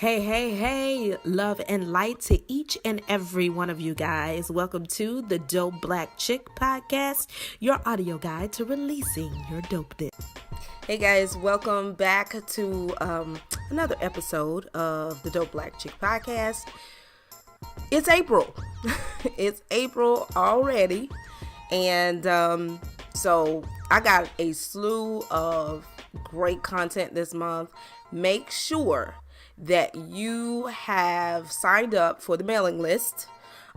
Hey, love and light to each and every one of you guys. Welcome to the Dope Black Chick Podcast, your audio guide to releasing your dopeness. Hey guys, welcome back to another episode of the Dope Black Chick Podcast. It's April. It's April already. And so I got a slew of great content this month. Make sure that you have signed up for the mailing list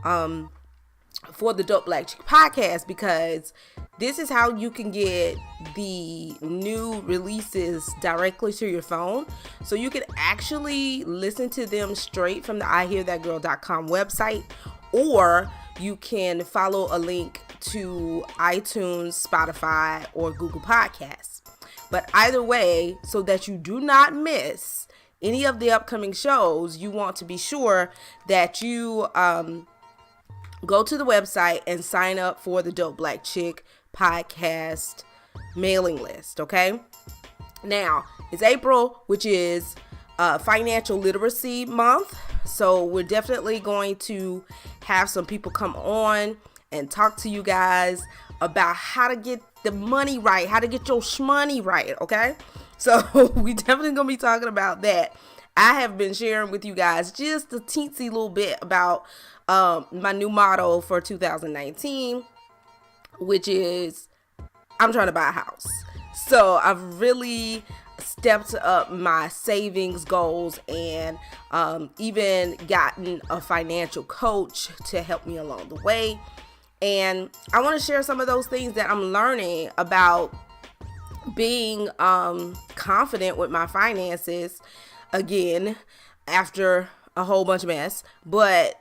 for the Dope Black Chick Podcast, because this is how you can get the new releases directly to your phone. So you can actually listen to them straight from the IHearThatGirl.com website, or you can follow a link to iTunes, Spotify, or Google Podcasts. But either way, so that you do not miss any of the upcoming shows, you want to be sure that you go to the website and sign up for the Dope Black Chick Podcast mailing list, okay? Now, it's April, which is Financial Literacy Month, so we're definitely going to have some people come on and talk to you guys about how to get the money right, how to get your shmoney right, okay? So we definitely gonna be talking about that. I have been sharing with you guys just a teensy little bit about my new motto for 2019, which is I'm trying to buy a house. So I've really stepped up my savings goals and even gotten a financial coach to help me along the way. And I want to share some of those things that I'm learning about being confident with my finances again after a whole bunch of mess. But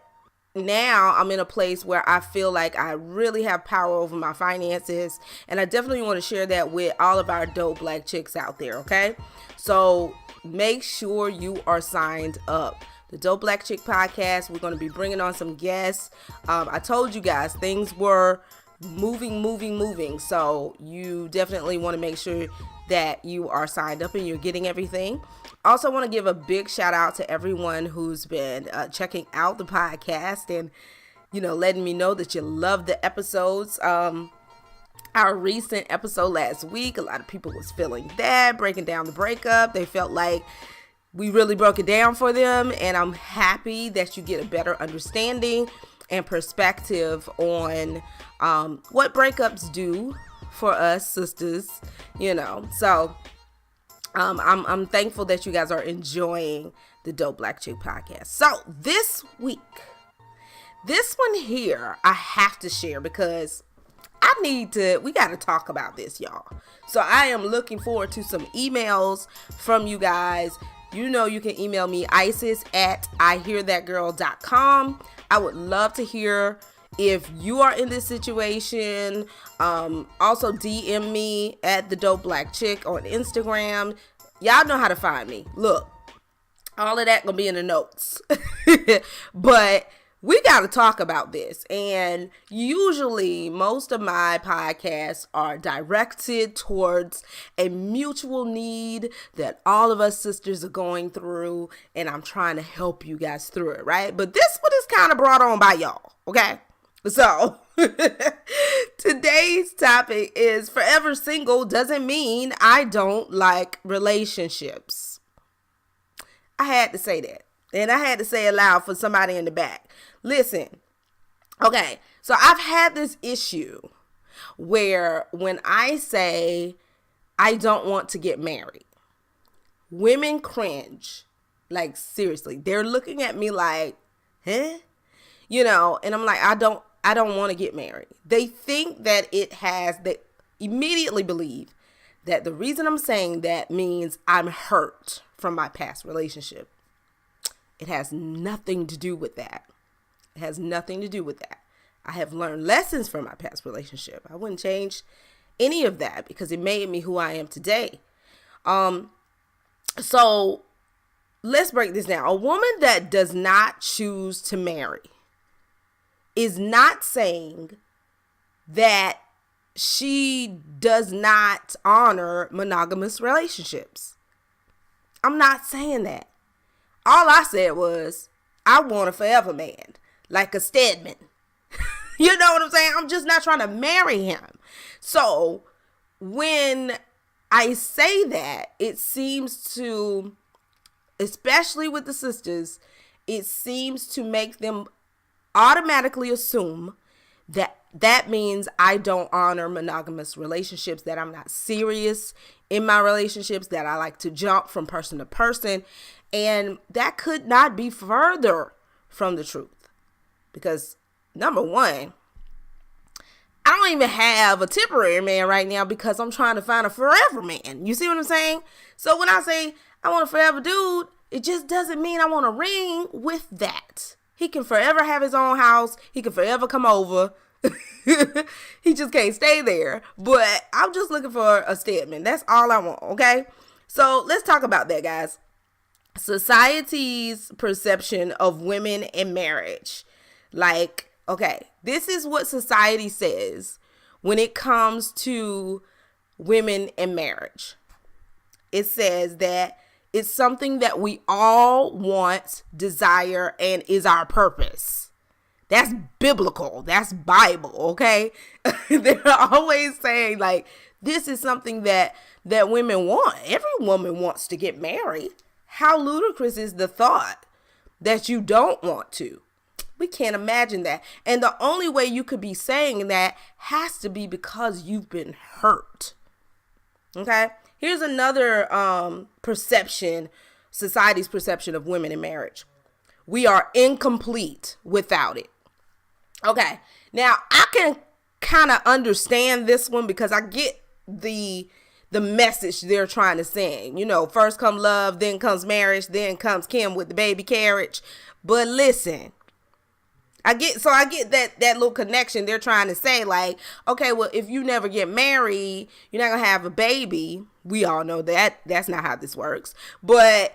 now I'm in a place where I feel like I really have power over my finances, and I definitely want to share that with all of our dope black chicks out there, okay? So make sure you are signed up. The Dope Black Chick Podcast, we're going to be bringing on some guests. I told you guys things were moving. So you definitely want to make sure that you are signed up and you're getting everything. Also want to give a big shout out to everyone who's been checking out the podcast and, letting me know that you love the episodes. Our recent episode last week, a lot of people was feeling that, breaking down the breakup. They felt like we really broke it down for them, and I'm happy that you get a better understanding and perspective on what breakups do for us sisters, So I'm thankful that you guys are enjoying the Dope Black Chick Podcast. So this week, this one here, I have to share because we got to talk about this, y'all. So I am looking forward to some emails from you guys. You can email me, isis@ihearthatgirl.com. I would love to hear if you are in this situation. Also DM me at the Dope Black Chick on Instagram. Y'all know how to find me. Look, all of that gonna be in the notes. But we got to talk about this. And usually most of my podcasts are directed towards a mutual need that all of us sisters are going through. And I'm trying to help you guys through it, right? But this one is kind of brought on by y'all, okay? So today's topic is forever single doesn't mean I don't like relationships. I had to say that. And I had to say it loud for somebody in the back. Listen, okay, so I've had this issue where when I say I don't want to get married, women cringe. Like, seriously, they're looking at me like, huh? And I'm like, I don't want to get married. They think that they immediately believe that the reason I'm saying that means I'm hurt from my past relationship. It has nothing to do with that. It has nothing to do with that. I have learned lessons from my past relationship. I wouldn't change any of that because it made me who I am today. So let's break this down. A woman that does not choose to marry is not saying that she does not honor monogamous relationships. I'm not saying that. All I said was, I want a forever man, like a Stedman. You know what I'm saying? I'm just not trying to marry him. So when I say that, it seems to, especially with the sisters, it seems to make them automatically assume that that means I don't honor monogamous relationships, that I'm not serious in my relationships, that I like to jump from person to person. And that could not be further from the truth. Because number one, I don't even have a temporary man right now because I'm trying to find a forever man. You see what I'm saying? So when I say I want a forever dude, it just doesn't mean I want a ring with that. He can forever have his own house. He can forever come over. He just can't stay there. But I'm just looking for a Stedman. That's all I want, okay? So let's talk about that, guys. Society's perception of women in marriage. Like, okay, this is what society says when it comes to women in marriage. It says that it's something that we all want, desire, and is our purpose. That's biblical. That's Bible, okay? They're always saying, like, this is something that women want. Every woman wants to get married. How ludicrous is the thought that you don't want to? We can't imagine that. And the only way you could be saying that has to be because you've been hurt. Okay? Here's another perception, society's perception of women in marriage. We are incomplete without it. Okay. Now, I can kind of understand this one because I get the message they're trying to send. You know, first come love, then comes marriage, then comes Kim with the baby carriage. But listen, I get that little connection they're trying to say, like, okay, well, if you never get married, you're not gonna have a baby. We all know that that's not how this works. But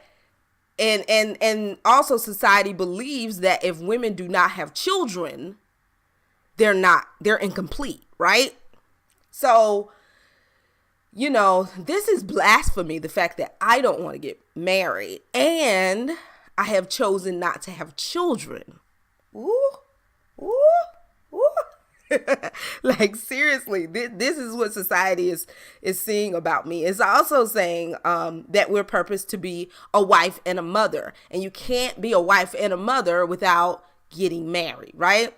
and also society believes that if women do not have children, they're incomplete, right? So, you know, this is blasphemy, the fact that I don't want to get married and I have chosen not to have children. Ooh, ooh, ooh. Like, seriously, this is what society is seeing about me. It's also saying that we're purposed to be a wife and a mother. And you can't be a wife and a mother without getting married, right?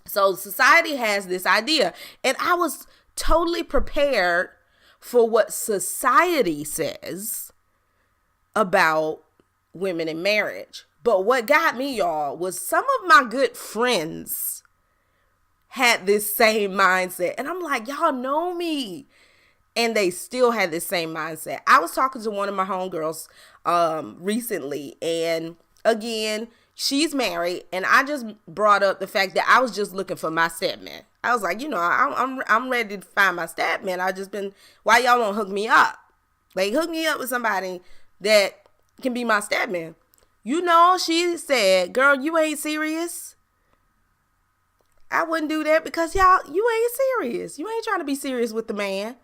So society has this idea. And I was totally prepared for what society says about women in marriage. But what got me, y'all, was some of my good friends had this same mindset. And I'm like, y'all know me. And they still had this same mindset. I was talking to one of my homegirls recently. And again, she's married. And I just brought up the fact that I was just looking for my stepman. I was like, you know, I'm ready to find my stepman. I just been, why y'all won't hook me up? Like, hook me up with somebody that can be my stepman. You know, she said, girl, you ain't serious. I wouldn't do that because y'all, you ain't serious. You ain't trying to be serious with the man.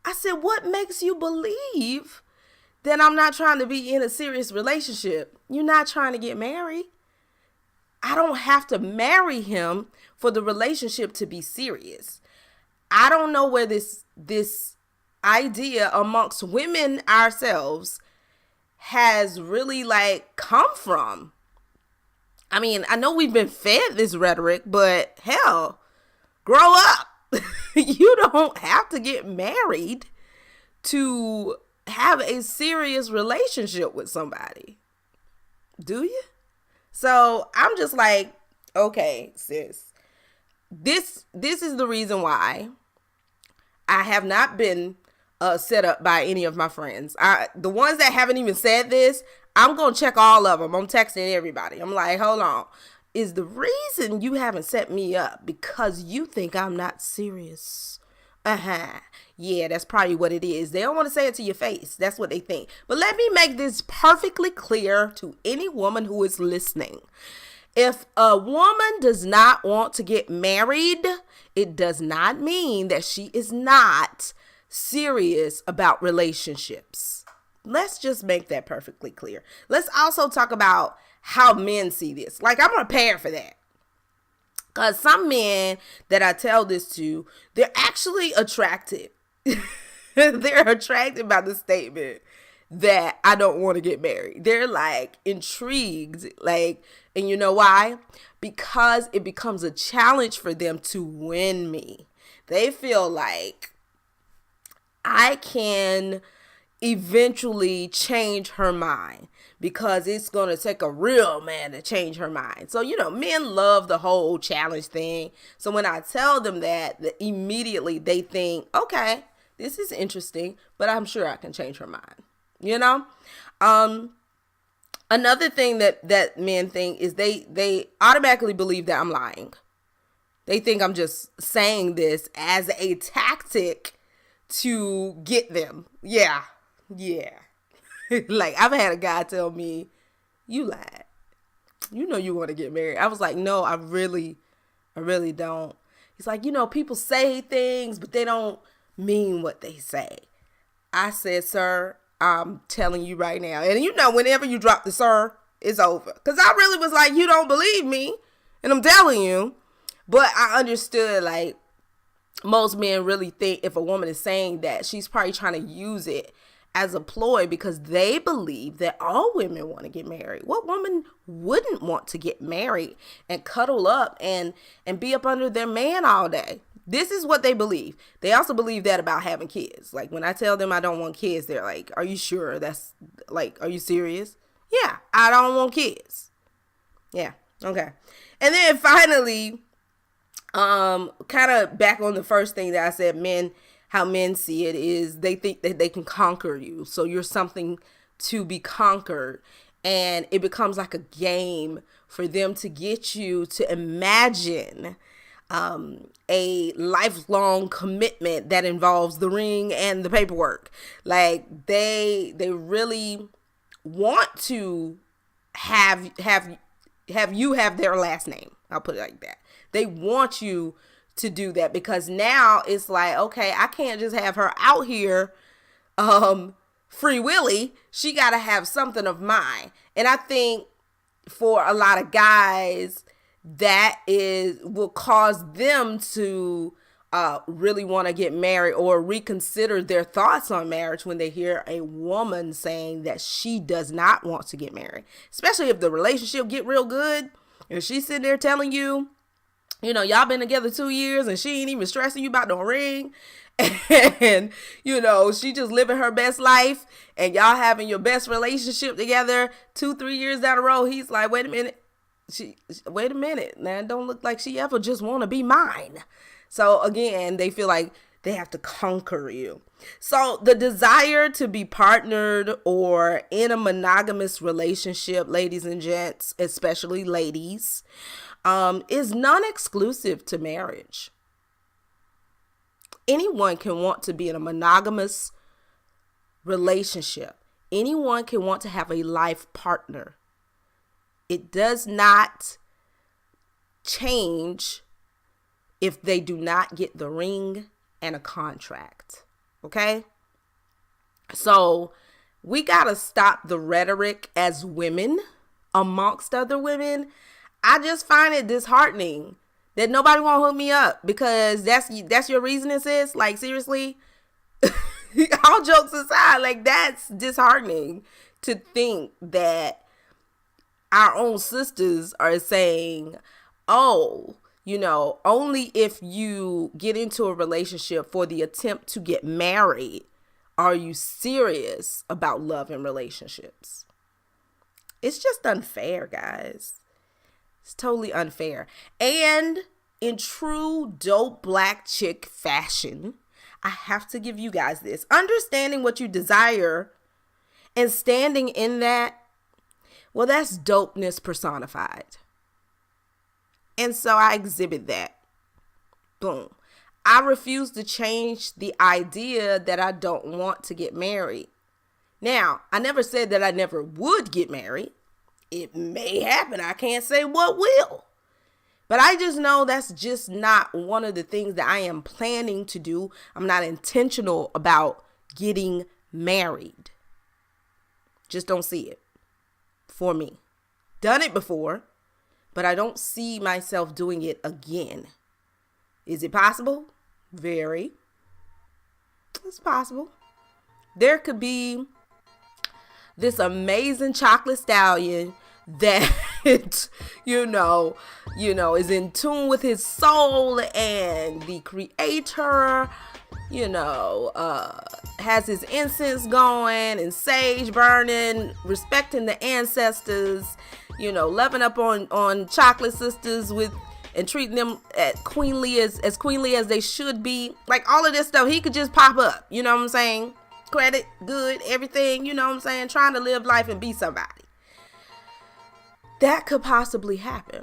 I said, what makes you believe that I'm not trying to be in a serious relationship? You're not trying to get married. I don't have to marry him for the relationship to be serious. I don't know where this idea amongst women ourselves has really like come from. I mean, I know we've been fed this rhetoric, but hell, grow up. You don't have to get married to have a serious relationship with somebody. Do you? So I'm just like, okay, sis, this is the reason why I have not been set up by any of my friends. The ones that haven't even said this, I'm going to check all of them. I'm texting everybody. I'm like, hold on. Is the reason you haven't set me up because you think I'm not serious? Yeah, that's probably what it is. They don't want to say it to your face. That's what they think. But let me make this perfectly clear to any woman who is listening. If a woman does not want to get married, it does not mean that she is not serious about relationships. let's just make that perfectly clear. Let's also talk about how men see this. Like, I'm prepared for that. Because some men that I tell this to, they're actually attracted. They're attracted by the statement that I don't want to get married. They're like intrigued. Like, and you know why? Because it becomes a challenge for them to win me. They feel like I can eventually change her mind, because it's going to take a real man to change her mind. So, men love the whole challenge thing. So when I tell them that immediately they think, okay, this is interesting, but I'm sure I can change her mind. Another thing that men think is they automatically believe that I'm lying. They think I'm just saying this as a tactic to get them. Yeah. Like, I've had a guy tell me, you lied. You know you want to get married. I was like, no, I really don't. He's like, people say things, but they don't mean what they say. I said, sir, I'm telling you right now. And whenever you drop the sir, it's over. Because I really was like, you don't believe me. And I'm telling you. But I understood, like, most men really think if a woman is saying that, she's probably trying to use it as a ploy, because they believe that all women want to get married. What woman wouldn't want to get married and cuddle up and be up under their man all day? This is what they believe. They also believe that about having kids. Like, when I tell them I don't want kids, they're like, are you sure? That's like, are you serious? Yeah, I don't want kids. Yeah, okay. And then finally, kind of back on the first thing that I said, how men see it is they think that they can conquer you. So you're something to be conquered, and it becomes like a game for them to get you to imagine a lifelong commitment that involves the ring and the paperwork. Like, they really want to have you have their last name. I'll put it like that. They want you to do that, because now it's like, okay, I can't just have her out here free willy. She got to have something of mine. And I think for a lot of guys, that will cause them to really want to get married or reconsider their thoughts on marriage when they hear a woman saying that she does not want to get married, especially if the relationship get real good and she's sitting there telling you, y'all been together 2 years and she ain't even stressing you about no ring. And, she just living her best life and y'all having your best relationship together 2-3 years down the road. He's like, wait a minute. Now, don't look like she ever just want to be mine. So again, they feel like they have to conquer you. So the desire to be partnered or in a monogamous relationship, ladies and gents, especially ladies, is non-exclusive to marriage. Anyone can want to be in a monogamous relationship. Anyone can want to have a life partner. It does not change if they do not get the ring and a contract. Okay? So we got to stop the rhetoric as women, amongst other women. I just find it disheartening that nobody won't hook me up, because that's your reasoning, sis. Like, seriously, all jokes aside, like, that's disheartening to think that our own sisters are saying, oh, only if you get into a relationship for the attempt to get married are you serious about love and relationships. It's just unfair, guys. It's totally unfair. And in true dope black chick fashion, I have to give you guys this. Understanding what you desire and standing in that, well, that's dopeness personified. And so I exhibit that. Boom. I refuse to change the idea that I don't want to get married. Now, I never said that I never would get married. It may happen. I can't say what will. But I just know that's just not one of the things that I am planning to do. I'm not intentional about getting married. Just don't see it for me. Done it before, but I don't see myself doing it again. Is it possible? Very. It's possible. There could be this amazing chocolate stallion that, is in tune with his soul, and the creator, has his incense going and sage burning, respecting the ancestors, loving up on chocolate sisters and treating them as queenly as they should be. Like all of this stuff, he could just pop up, you know what I'm saying? Credit, good, everything, you know what I'm saying? Trying to live life and be somebody. That could possibly happen.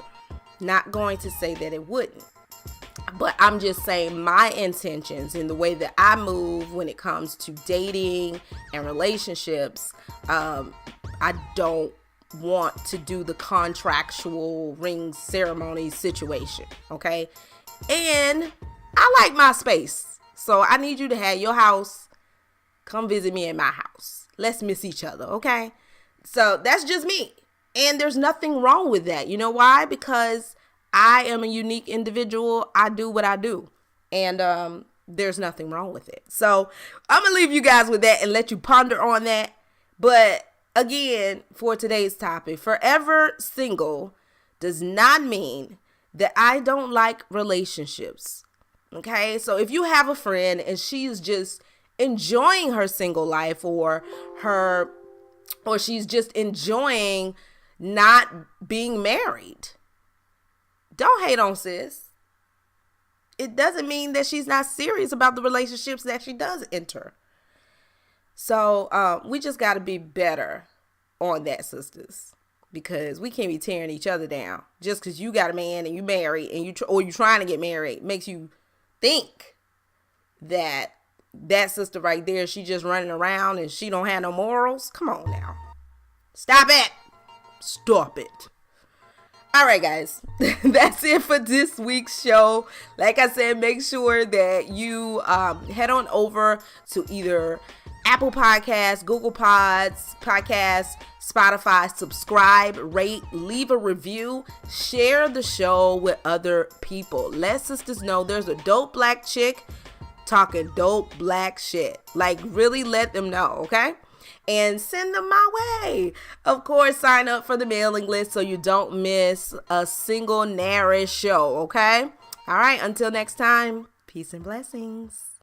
Not going to say that it wouldn't. But I'm just saying my intentions in the way that I move when it comes to dating and relationships. I don't want to do the contractual ring ceremony situation. Okay. And I like my space. So I need you to have your house. Come visit me in my house. Let's miss each other. Okay. So that's just me. And there's nothing wrong with that. You know why? Because I am a unique individual. I do what I do. And there's nothing wrong with it. So I'm going to leave you guys with that and let you ponder on that. But again, for today's topic, forever single does not mean that I don't like relationships. Okay? So if you have a friend and she is just enjoying her single life or she's just enjoying not being married, don't hate on sis. It doesn't mean that she's not serious about the relationships that she does enter. So we just got to be better on that, sisters, because we can't be tearing each other down just because you got a man and you married and you're trying to get married makes you think that sister right there, she just running around and she don't have no morals. Come on now. Stop it. Stop it. All right, guys, that's it for this week's show. Like I said, make sure that you head on over to either Apple Podcasts, Google Podcasts, Spotify, subscribe, rate, leave a review, share the show with other people. Let sisters know there's a dope black chick talking dope black shit. Like, really let them know, okay? And send them my way. Of course, sign up for the mailing list so you don't miss a single nary show, okay? All right, until next time, peace and blessings.